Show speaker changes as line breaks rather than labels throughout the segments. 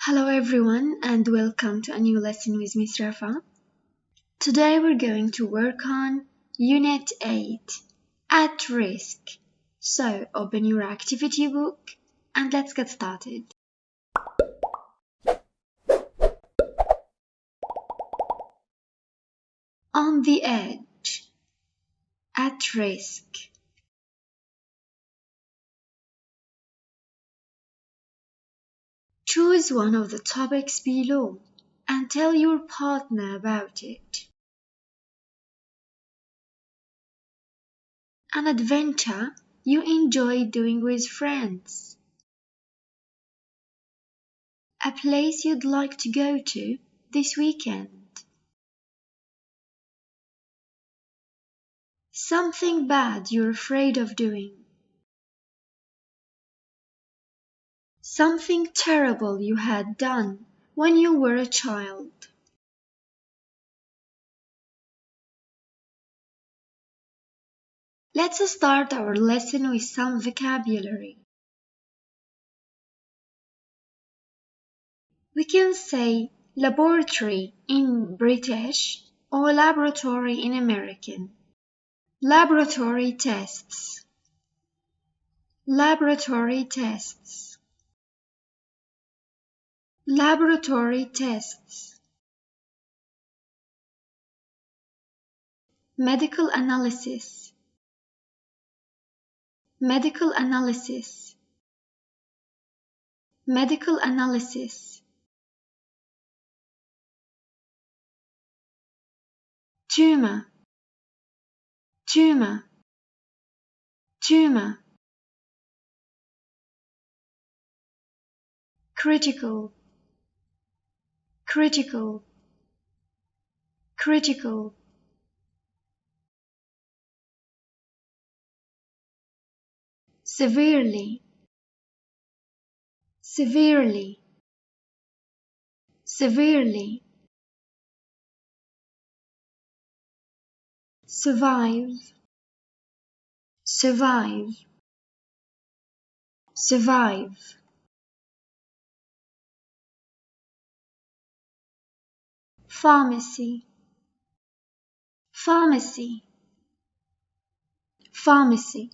Hello everyone and welcome to a new lesson with Miss Rafa. Today we're going to work on Unit 8, At Risk. So open your activity book and let's get started. On the edge, at risk. Choose one of the topics below and tell your partner about it. An adventure you enjoy doing with friends. A place you'd like to go to this weekend. Something bad you're afraid of doing. Something terrible you had done when you were a child. Let's start our lesson with some vocabulary. We can say laboratory in British or laboratory in American. Laboratory tests. Laboratory tests. Laboratory tests. Medical analysis. Medical analysis. Medical analysis. Tumor. Tumor. Tumor. Critical. Critical. Critical. Severely. Severely. Severely. Survive. Survive. Survive. Pharmacy. Pharmacy. Pharmacy.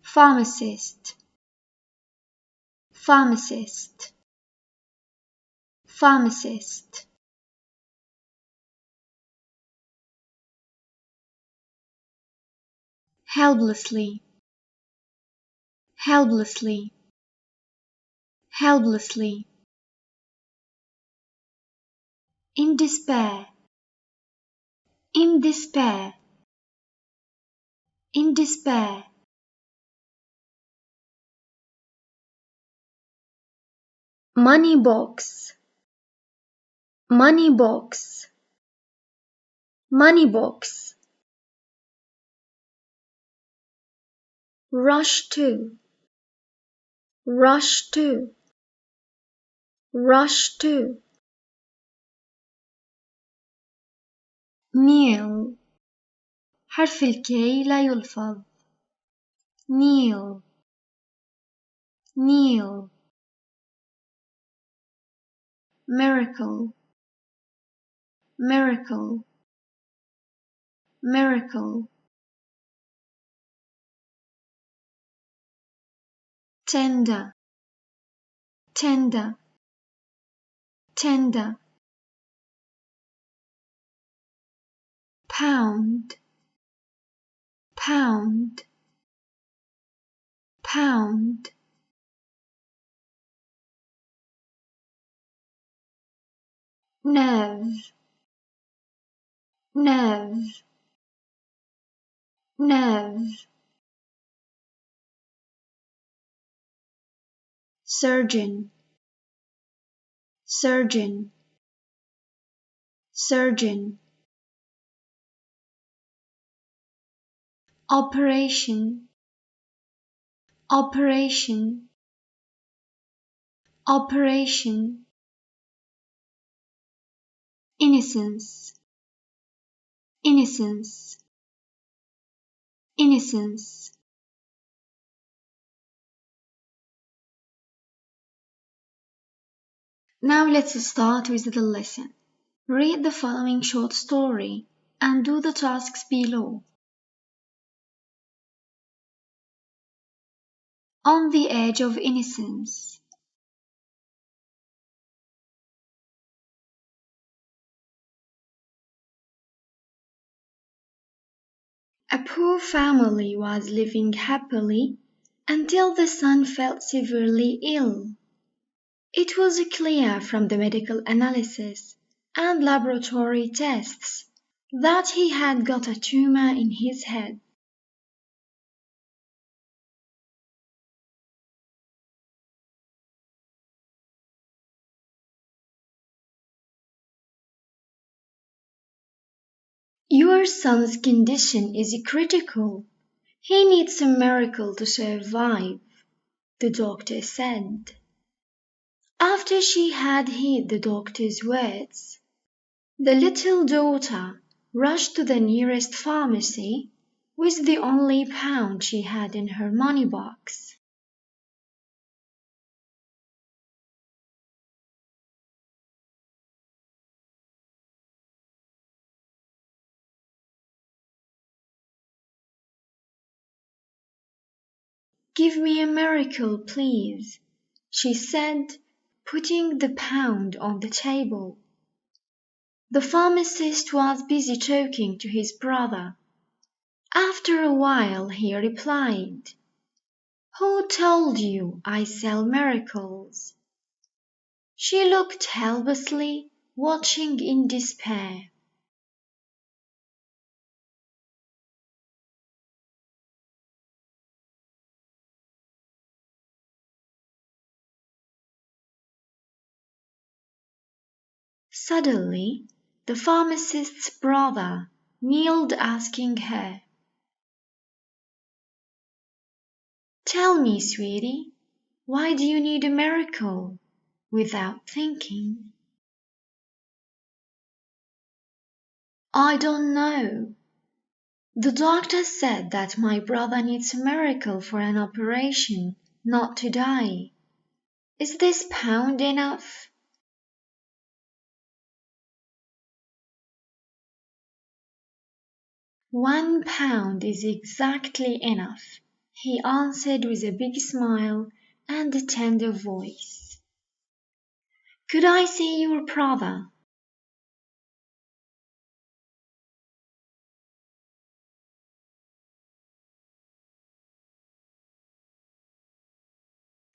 Pharmacist. Pharmacist. Pharmacist. Helplessly. Helplessly. Helplessly. In despair. In despair. In despair. Money box. Money box. Money box. Rush to. Rush to. Rush to. kneel. حرف الكي لا يلفظ. kneel. kneel. miracle. miracle. miracle. tender. tender. tender. pound. pound. pound. nerve. nerve. nerve. surgeon. surgeon. surgeon. operation. operation. operation. innocence. innocence. innocence. Now let's start with the lesson. Read the following short story and do the tasks below. On the Edge of Innocence. A poor family was living happily until the son fell severely ill. It was clear from the medical analysis and laboratory tests that he had got a tumor in his head. Your son's condition is critical. He needs a miracle to survive, the doctor said. After she had heard the doctor's words, the little daughter rushed to the nearest pharmacy with the only pound she had in her money box. "Give me a miracle, please," she said, putting the pound on the table. The pharmacist was busy talking to his brother. After a while he replied, "Who told you I sell miracles?" She looked helplessly, watching in despair. Suddenly, the pharmacist's brother kneeled asking her, "Tell me, sweetie, why do you need a miracle?" Without thinking. "I don't know. The doctor said that my brother needs a miracle for an operation, not to die. Is this pound enough?" "1 pound is exactly enough," he answered with a big smile and a tender voice. "Could I see your brother?"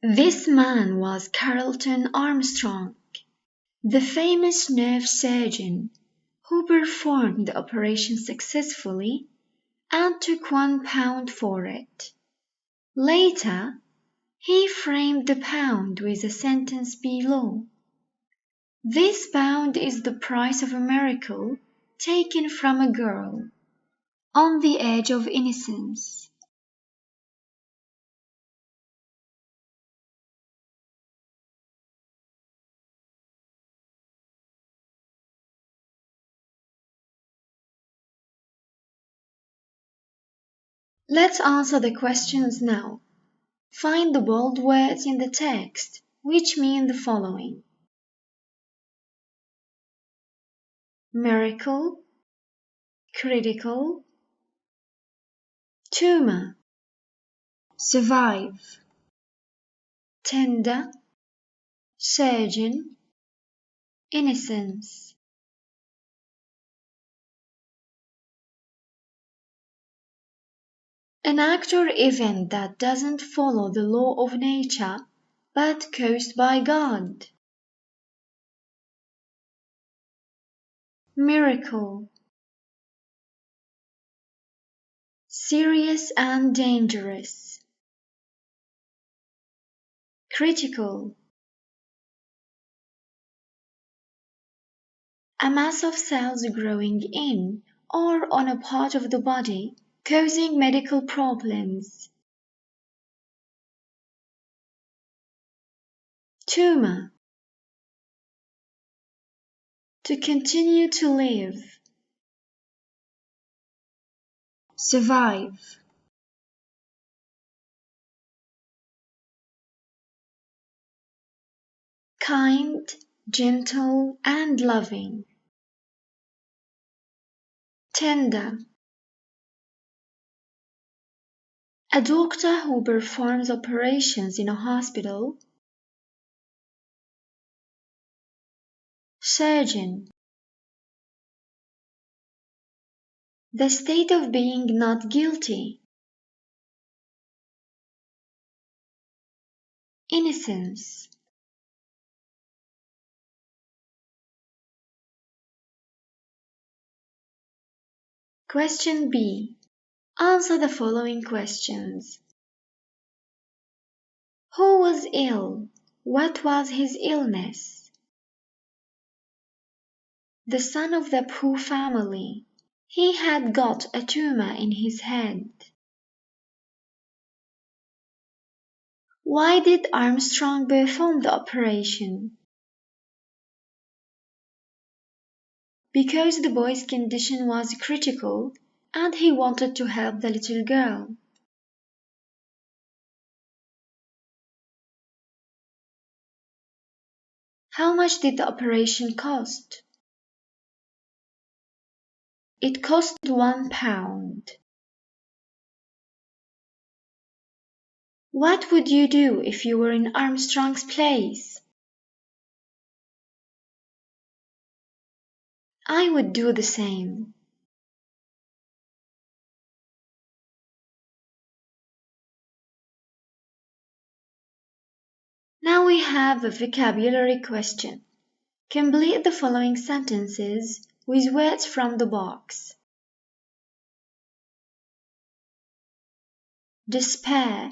This man was Carlton Armstrong, the famous nerve surgeon who performed the operation successfully and took 1 pound for it. Later, he framed the pound with a sentence below, "This pound is the price of a miracle taken from a girl." On the Edge of Innocence. Let's answer the questions now. Find the bold words in the text, which mean the following: miracle, critical, tumor, survive, tender, surgeon, innocence. An act or event that doesn't follow the law of nature, but caused by God. Miracle. Serious and dangerous. Critical. A mass of cells growing in or on a part of the body, causing medical problems. Tumor. To continue to live. Survive. Kind, gentle and loving. Tender. A doctor who performs operations in a hospital. Surgeon. The state of being not guilty. Innocence. Question B. Answer the following questions. Who was ill? What was his illness? The son of the poor family. He had got a tumor in his head. Why did Armstrong perform the operation? Because the boy's condition was critical and he wanted to help the little girl. How much did the operation cost? It cost £1. What would you do if you were in Armstrong's place? I would do the same. Now we have a vocabulary question. Complete the following sentences with words from the box. Despair,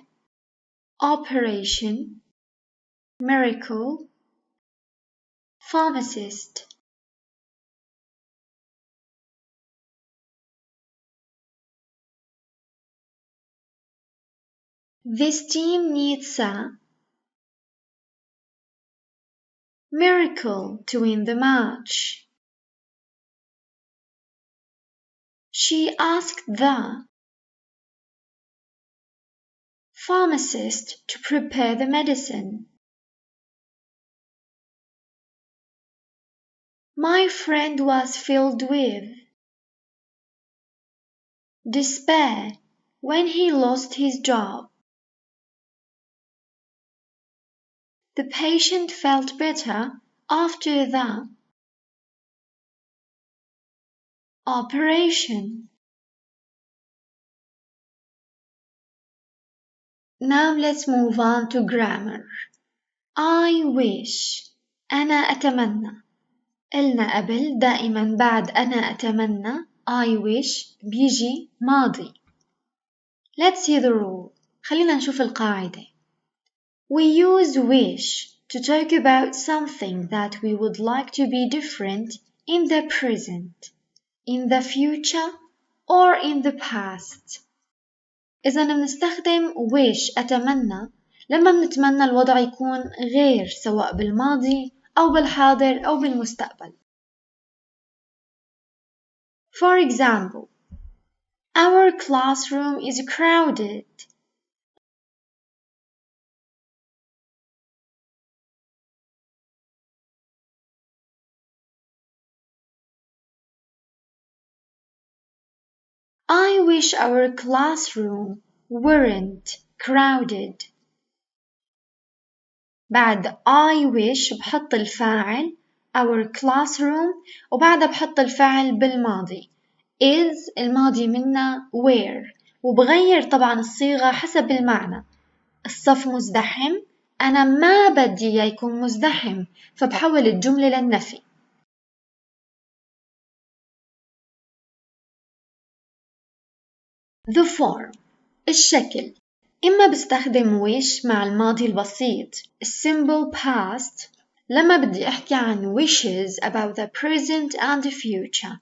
operation, miracle, pharmacist. This team needs a miracle to win the match. She asked the pharmacist to prepare the medicine. My friend was filled with despair when he lost his job. The patient felt better after the operation. Now let's move on to grammar. I wish. أنا أتمنى. قلنا قبل دائما بعد أنا أتمنى I wish بيجي ماضي. Let's see the rule. خلينا نشوف القاعدة. We use wish to talk about something that we would like to be different in the present, in the future, or in the past. إذا بنستخدم wish أتمنى لما بنتمنى الوضع يكون غير سواء بالماضي أو بالحاضر أو بالمستقبل. For example, our classroom is crowded. I wish our classroom weren't crowded. بعد I wish بحط الفاعل our classroom وبعدها بحط الفاعل بالماضي is الماضي منا where وبغير طبعا الصيغة حسب المعنى. الصف مزدحم أنا ما بدي إياه يكون مزدحم فبحول الجملة للنفي. The form الشكل إما بستخدم wish مع الماضي البسيط simple past لما بدي أحكي عن wishes about the present and the future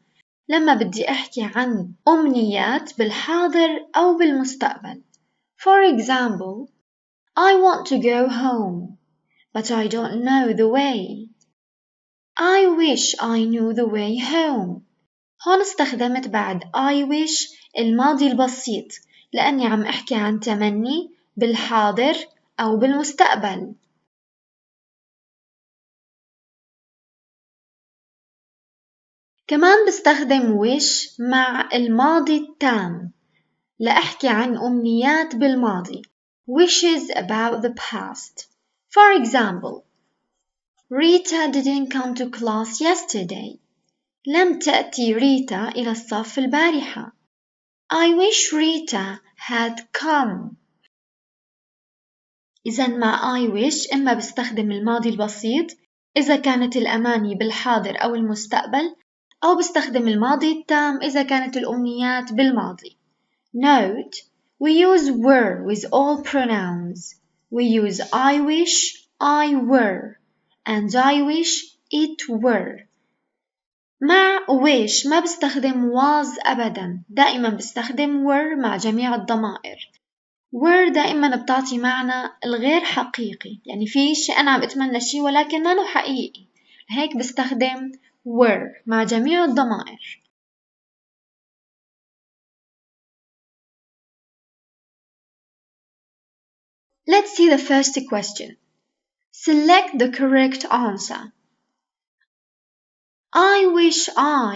لما بدي أحكي عن أمنيات بالحاضر أو بالمستقبل. For example, I want to go home, but I don't know the way. I wish I knew the way home. هون استخدمت بعد I wish الماضي البسيط لأني عم أحكي عن تمني بالحاضر أو بالمستقبل. كمان بستخدم wish مع الماضي التام لأحكي عن أمنيات بالماضي. Wishes about the past. For example, Rita didn't come to class yesterday. لم تأتي ريتا إلى الصف البارحة. I wish Rita had come. إذا مع I wish إما بستخدم الماضي البسيط إذا كانت الأماني بالحاضر أو المستقبل، أو بستخدم الماضي التام إذا كانت الأمنيات بالماضي. Note, we use were with all pronouns. We use I wish, I were, and I wish it were. مع wish ما بستخدم was أبدا، دائما بستخدم were مع جميع الضمائر. were دائما بتعطي معنى الغير حقيقي، يعني في شيء أنا عم أتمنى شيء ولكن ما له حقيقي، هيك بستخدم were مع جميع الضمائر. Let's see the first question. Select the correct answer. I wish I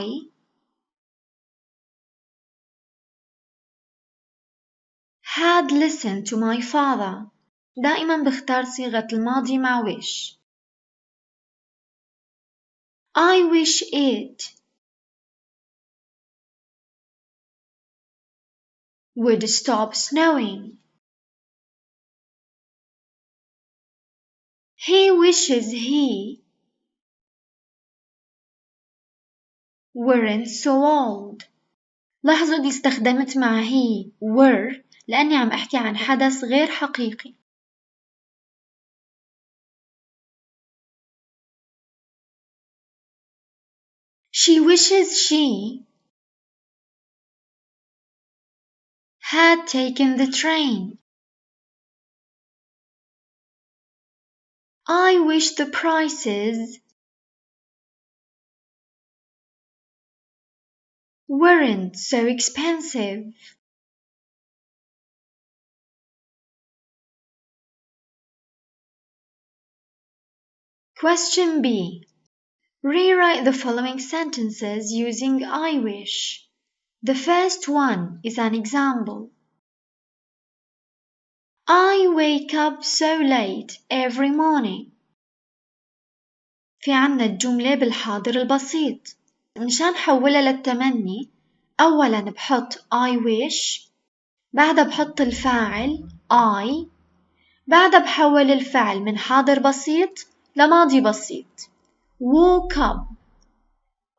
had listened to my father. دائما بختار صيغة الماضي مع wish. I wish it would stop snowing. He wishes he weren't so old. لاحظوا إني استخدمت مع he were لأني عم أحكي عن حدث غير حقيقي. She wishes she had taken the train. I wish the prices weren't so expensive. Question B. Rewrite the following sentences using I wish. The first one is an example. I wake up so late every morning. في عنا الجملة بالحاضر البسيط. مشان حولها للتمني أولا بحط I wish، بعدها بحط الفاعل I، بعدها بحول الفعل من حاضر بسيط لماضي بسيط woke up.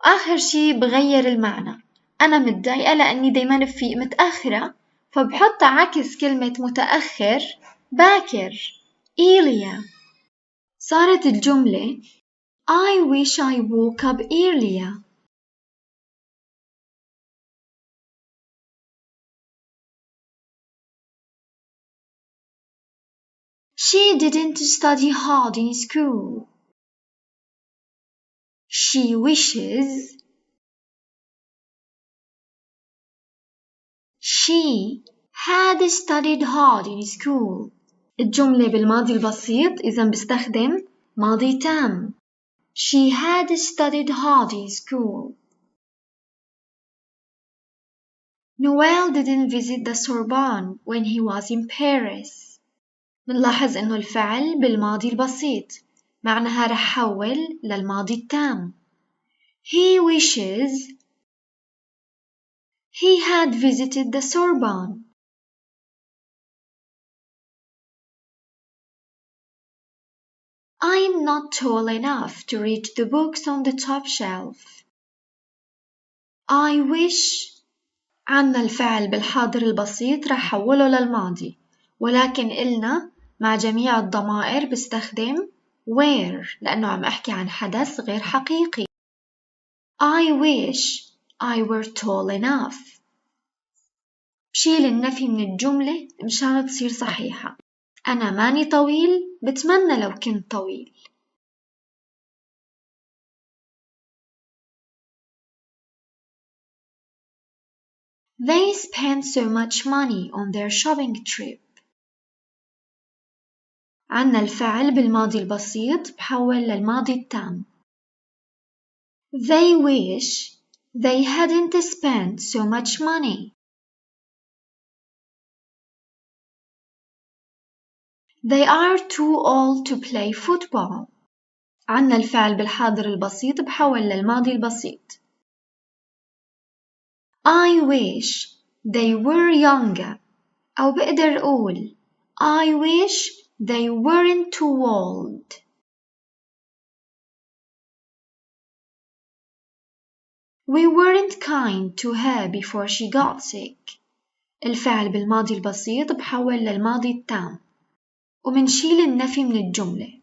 آخر شي بغير المعنى، أنا متضايقة لأني دايما بفيق متأخرة فبحط عكس كلمة متأخر باكر earlier. صارت الجملة I wish I woke up earlier. She didn't study hard in school. She wishes she had studied hard in school. الجملة بالماضي البسيط إذا بستخدم ماضي تام. She had studied hard in school. Noel didn't visit the Sorbonne when he was in Paris. بنلاحظ إنه الفعل بالماضي البسيط معناها رح حول للماضي التام. He wishes he had visited the Sorbonne. I'm not tall enough to reach the books on the top shelf. I wish عنا الفعل بالحاضر البسيط رح حوله للماضي، ولكن إلنا مع جميع الضمائر بستخدم were لأنه عم أحكي عن حدث غير حقيقي. I wish I were tall enough. بشيل النفي من الجملة مشان تصير صحيحة. أنا ماني طويل، بتمنى لو كنت طويل. They spent so much money on their shopping trip. عنا الفعل بالماضي البسيط بحول للماضي التام. They wish They hadn't spent so much money. They are too old to play football. عنا الفعل بالحاضر البسيط بحول للماضي البسيط. I wish they were younger. أو بقدر أقول I wish they weren't too old. We weren't kind to her before she got sick. الفعل بالماضي البسيط بحول للماضي التام ومنشيل النفي من الجملة.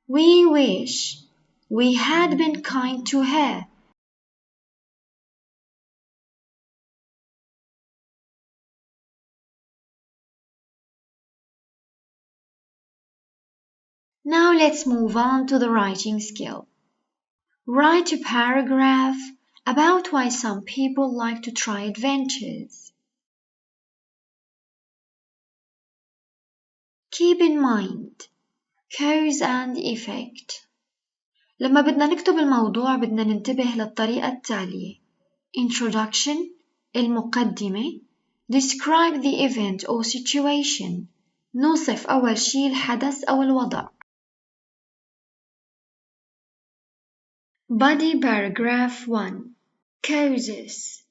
We wish we had been kind to her. Now let's move on to the writing skill. Write a paragraph about why some people like to try adventures. Keep in mind cause and effect. لما بدنا نكتب الموضوع بدنا ننتبه للطريقة التالية. Introduction المقدمة. Describe the event or situation. نوصف أول شي الحدث أو الوضع. Body paragraph 1. Causes.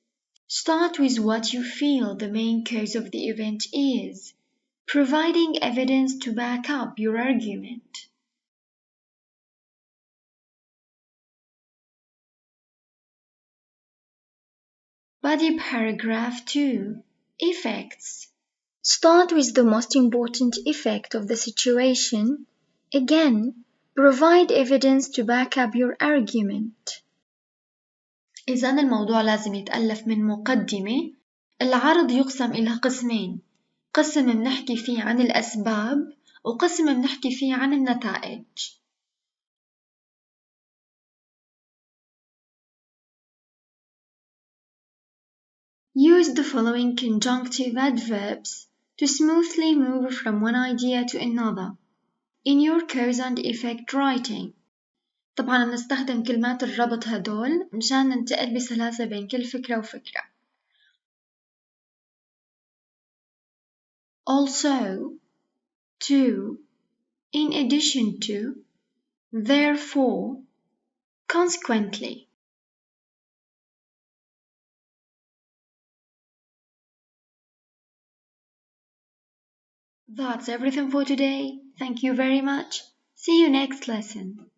Start with what you feel the main cause of the event is, providing evidence to back up your argument. Body paragraph 2. Effects. Start with the most important effect of the situation. Again, provide evidence to back up your argument. إذن الموضوع لازم يتألف من مقدمة. العرض يقسم إلى قسمين. قسم بنحكي فيه عن الأسباب وقسم بنحكي فيه عن النتائج. Use the following conjunctive adverbs to smoothly move from one idea to another in your cause and effect writing. طبعا نستخدم كلمات الربط هدول مشان ننتقل بسلاسة بين كل فكرة وفكرة. Also, to, in addition to, therefore, consequently. That's everything for today. Thank you very much. See you next lesson.